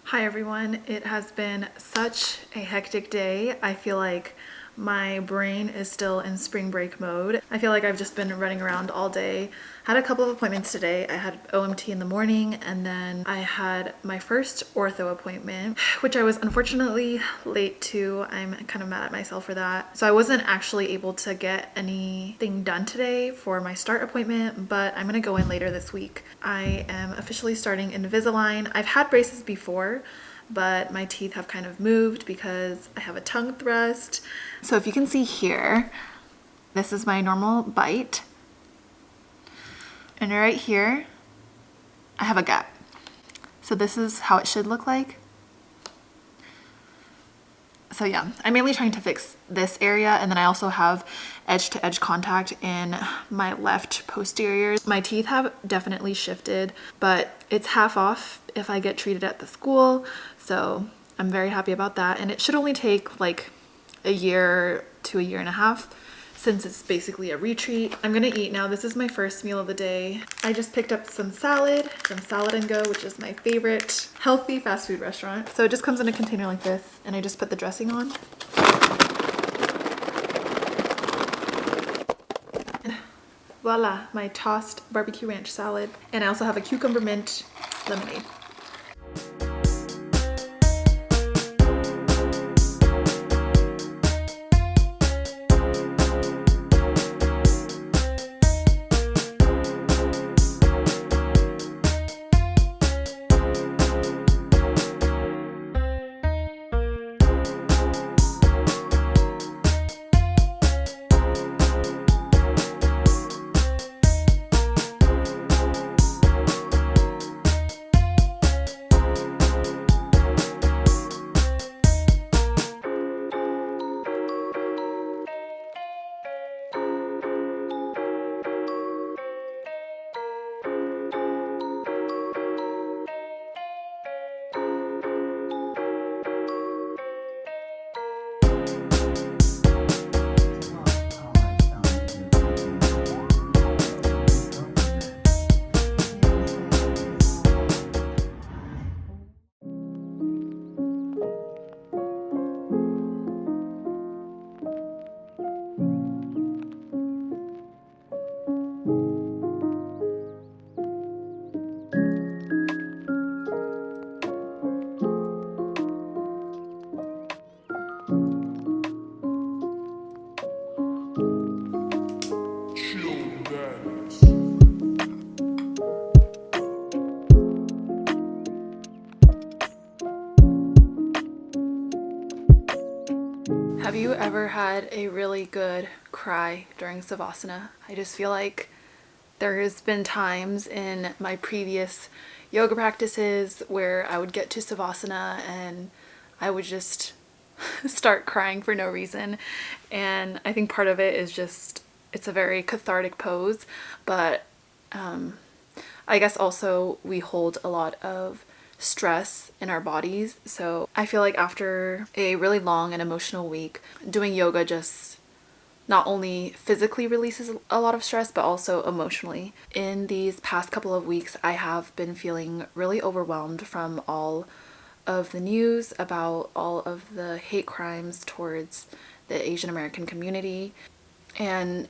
Hi everyone, it has been such a hectic day. I feel like my brain is still in spring break mode. I feel like I've just been running around all day. Had a couple of appointments today. I had OMT in the morning and then I had my first ortho appointment, which I was unfortunately late to. I'm kind of mad at myself for that. So I wasn't actually able to get anything done today for my start appointment, but I'm gonna go in later this week. I am officially starting Invisalign. I've had braces before, but my teeth have kind of moved because I have a tongue thrust. So if you can see here, this is my normal bite. And right here, I have a gap. So this is how it should look like. So yeah, I'm mainly trying to fix this area, and then I also have edge-to-edge contact in my left posterior. My teeth have definitely shifted, but it's half off if I get treated at the school, so I'm very happy about that. And it should only take like a year to a year and a half since it's basically a retreat. I'm gonna eat now. This is my first meal of the day. I just picked up some salad from Salad and Go, which is my favorite healthy fast food restaurant. So it just comes in a container like this, and I just put the dressing on. And voila, my tossed barbecue ranch salad. And I also have a cucumber mint lemonade. Have you ever had a really good cry during Savasana? I just feel like there has been times in my previous yoga practices where I would get to Savasana and I would just start crying for no reason. And I think part of it is just, it's a very cathartic pose, but I guess also we hold a lot of stress in our bodies. So I feel like after a really long and emotional week, doing yoga just not only physically releases a lot of stress, but also emotionally. In these past couple of weeks, I have been feeling really overwhelmed from all of the news about all of the hate crimes towards the Asian American community. And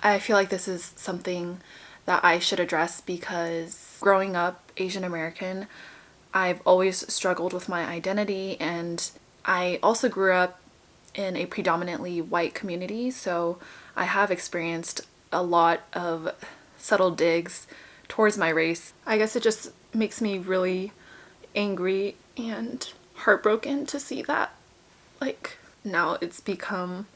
I feel like this is something that I should address because growing up Asian American, I've always struggled with my identity, and I also grew up in a predominantly white community, so I have experienced a lot of subtle digs towards my race. I guess it just makes me really angry and heartbroken to see that, like, now it's become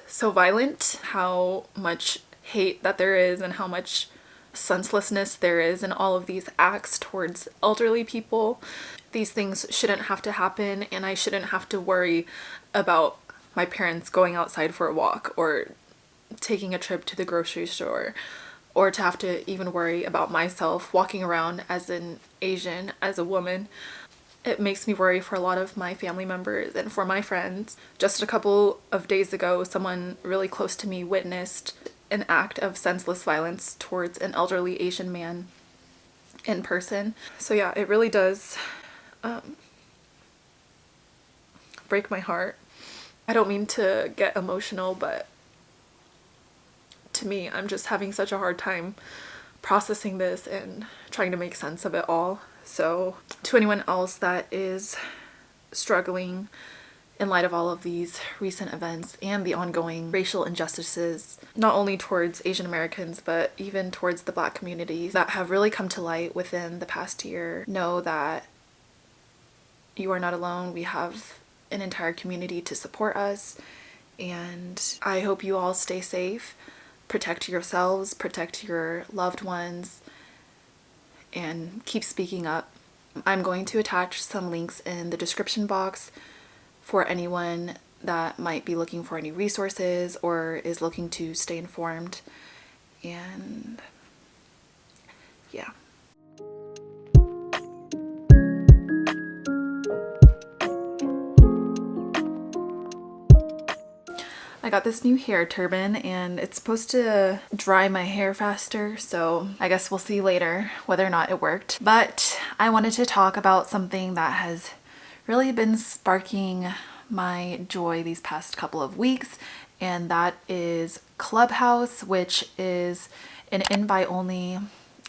so violent, how much hate that there is and how much senselessness there is in all of these acts towards elderly people. These things shouldn't have to happen, and I shouldn't have to worry about my parents going outside for a walk or taking a trip to the grocery store, or to have to even worry about myself walking around as an Asian, as a woman. It makes me worry for a lot of my family members and for my friends. Just a couple of days ago, someone really close to me witnessed an act of senseless violence towards an elderly Asian man in person. So yeah, it really does break my heart. I don't mean to get emotional, but to me, I'm just having such a hard time processing this and trying to make sense of it all. So to anyone else that is struggling in light of all of these recent events and the ongoing racial injustices, not only towards Asian Americans, but even towards the Black communities that have really come to light within the past year, know that you are not alone. We have an entire community to support us, and I hope you all stay safe, protect yourselves, protect your loved ones, and keep speaking up. I'm going to attach some links in the description box for anyone that might be looking for any resources or is looking to stay informed. And yeah. I got this new hair turban and it's supposed to dry my hair faster, so I guess we'll see later whether or not it worked. But I wanted to talk about something that has really been sparking my joy these past couple of weeks, and that is Clubhouse, which is an invite-only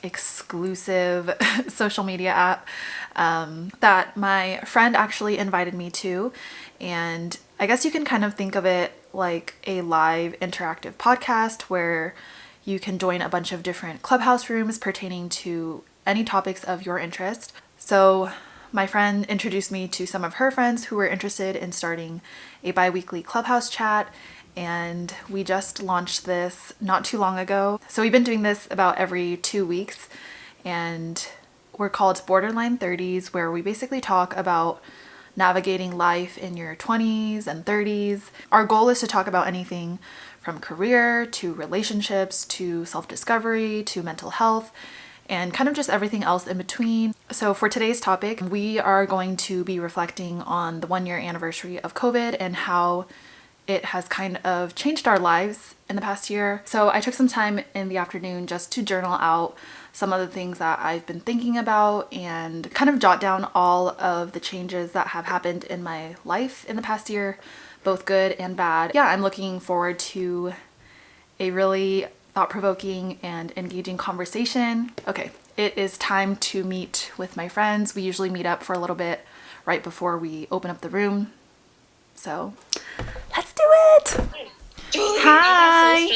exclusive social media app that my friend actually invited me to. And I guess you can kind of think of it like a live interactive podcast where you can join a bunch of different Clubhouse rooms pertaining to any topics of your interest. So my friend introduced me to some of her friends who were interested in starting a bi-weekly Clubhouse chat, and we just launched this not too long ago. So we've been doing this about every 2 weeks, and we're called Borderline 30s, where we basically talk about navigating life in your 20s and 30s. Our goal is to talk about anything from career to relationships to self-discovery to mental health and kind of just everything else in between. So for today's topic, we are going to be reflecting on the 1-year anniversary of COVID and how it has kind of changed our lives in the past year. So I took some time in the afternoon just to journal out some of the things that I've been thinking about and kind of jot down all of the changes that have happened in my life in the past year, both good and bad. Yeah, I'm looking forward to a really thought-provoking and engaging conversation. Okay, it is time to meet with my friends. We usually meet up for a little bit right before we open up the room. So let's do it! Hi!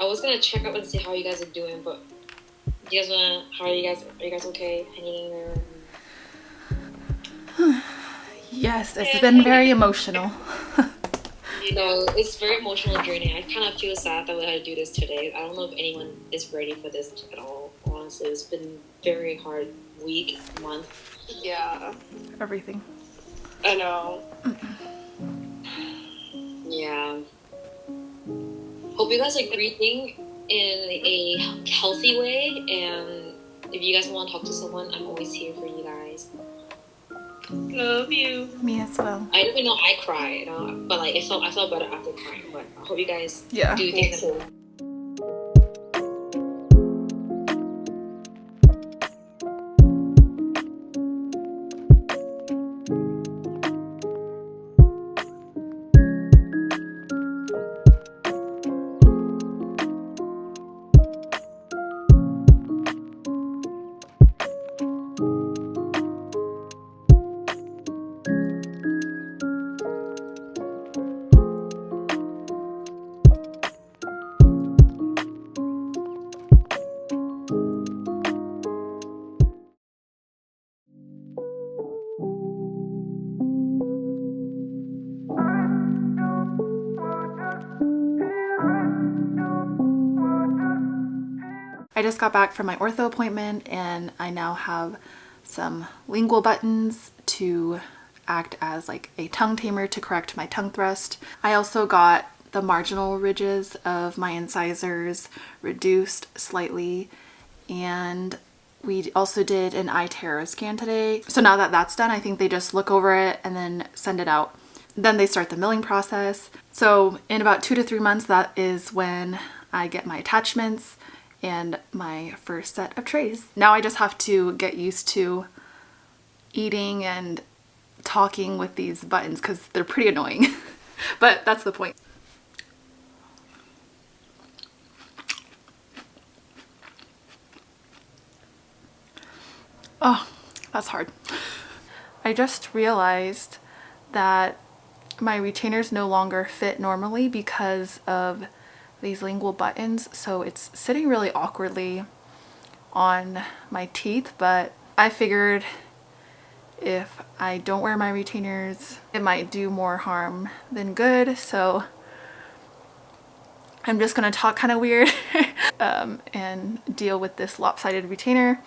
I was gonna check up and see how you guys are doing, but do you guys wanna, are you guys okay hanging in there? Yes, it's been very emotional. You know, it's very emotional and draining. I kind of feel sad that we had to do this today. I don't know if anyone is ready for this at all. Honestly, it's been very hard week, month. Yeah, Everything. I know. Yeah. Hope you guys are breathing in a healthy way, and if you guys want to talk to someone, I'm always here for you guys. Love you. Me as well. I don't even know I cried, but like I felt better after crying. But I hope you guys Yeah. do things. I just got back from my ortho appointment and I now have some lingual buttons to act as like a tongue tamer to correct my tongue thrust. I also got the marginal ridges of my incisors reduced slightly, and We also did an iTero scan today. So now that that's done, I think they just look over it and then send it out. Then they start the milling process. So in about 2 to 3 months, that is when I get my attachments and my first set of trays. Now I just have to get used to eating and talking with these buttons because they're pretty annoying. But that's the point. Oh, that's hard. I just realized that my retainers no longer fit normally because of these lingual buttons, so it's sitting really awkwardly on my teeth, but I figured if I don't wear my retainers, it might do more harm than good, so I'm just gonna talk kind of weird and deal with this lopsided retainer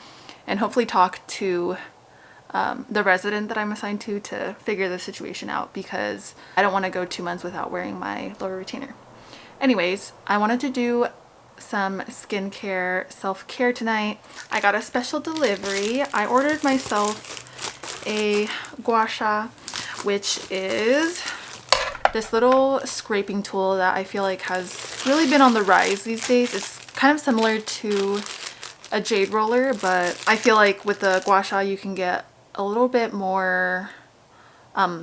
and hopefully talk to the resident that I'm assigned to figure the situation out, because I don't want to go 2 months without wearing my lower retainer. Anyways, I wanted to do some skincare self-care tonight. I got a special delivery. I ordered myself a gua sha, which is this little scraping tool that I feel like has really been on the rise these days. It's kind of similar to a jade roller, but I feel like with the gua sha you can get a little bit more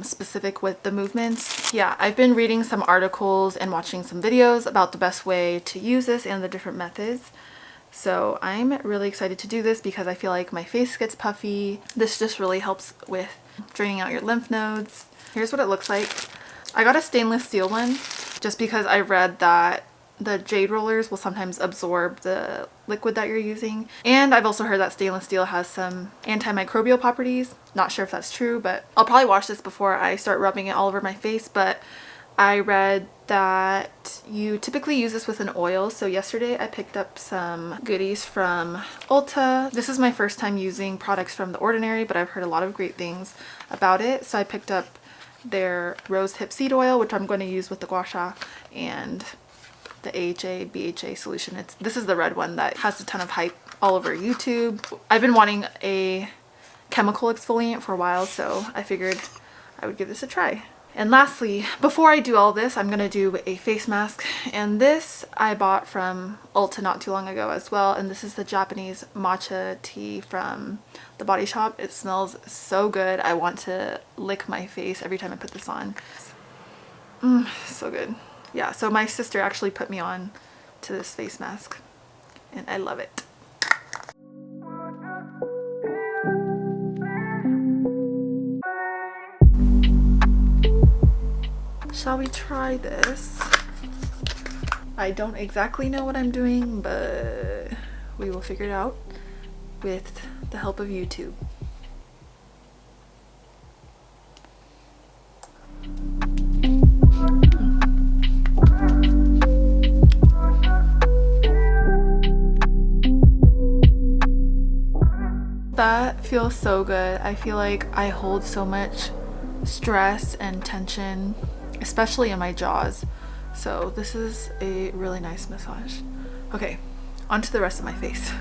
specific with the movements. Yeah, I've been reading some articles and watching some videos about the best way to use this and the different methods. So I'm really excited to do this because I feel like my face gets puffy. This just really helps with draining out your lymph nodes. Here's what it looks like. I got a stainless steel one just because I read that the jade rollers will sometimes absorb the liquid that you're using. And I've also heard that stainless steel has some antimicrobial properties. Not sure if that's true, but I'll probably wash this before I start rubbing it all over my face. But I read that you typically use this with an oil. So yesterday I picked up some goodies from Ulta. This is my first time using products from The Ordinary, but I've heard a lot of great things about it. So I picked up their rose hip seed oil, which I'm going to use with the gua sha, and the AHA BHA solution. This is the red one that has a ton of hype all over YouTube. I've been wanting a chemical exfoliant for a while, so I figured I would give this a try. And lastly, before I do all this, I'm gonna do a face mask, and this I bought from Ulta not too long ago as well, and this is the Japanese matcha tea from the Body Shop. It smells so good. I want to lick my face every time I put this on. So good. Yeah, so my sister actually put me on to this face mask and I love it. Shall we try this? I don't exactly know what I'm doing, but we will figure it out with the help of YouTube. That feels so good. I feel like I hold so much stress and tension, especially in my jaws. So this is a really nice massage. Okay, on to the rest of my face.